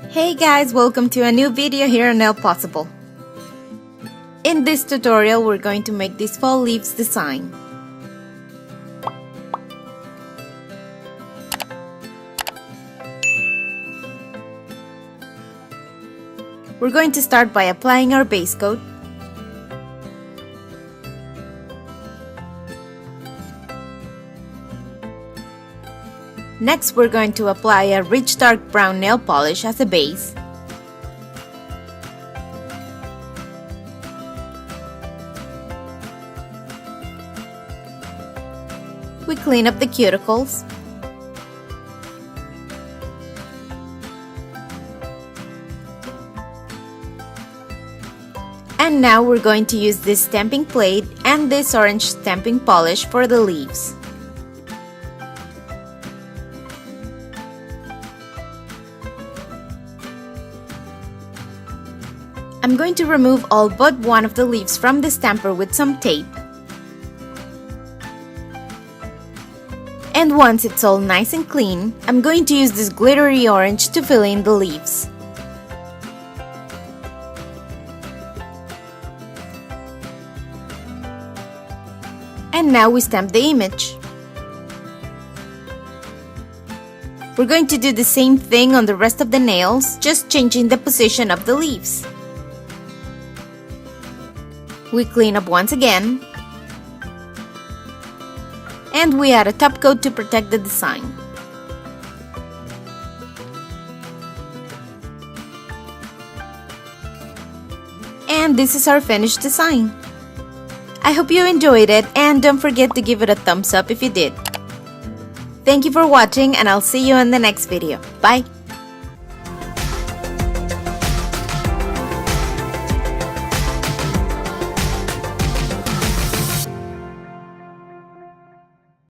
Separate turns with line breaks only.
Hey guys, welcome to a new video here on NailPossible. In this tutorial, we're going to make this fall leaves design. We're going to start by applying our base coat. Next, we're going to apply a rich dark brown nail polish as a base. We clean up the cuticles. And now we're going to use this stamping plate and this orange stamping polish for the leaves. I'm going to remove all but one of the leaves from the stamper with some tape. And once it's all nice and clean, I'm going to use this glittery orange to fill in the leaves. And now we stamp the image. We're going to do the same thing on the rest of the nails, just changing the position of the leaves. We clean up once again. And we add a top coat to protect the design. And this is our finished design. I hope you enjoyed it, and don't forget to give it a thumbs up if you did. Thank you for watching, and I'll see you in the next video. Bye!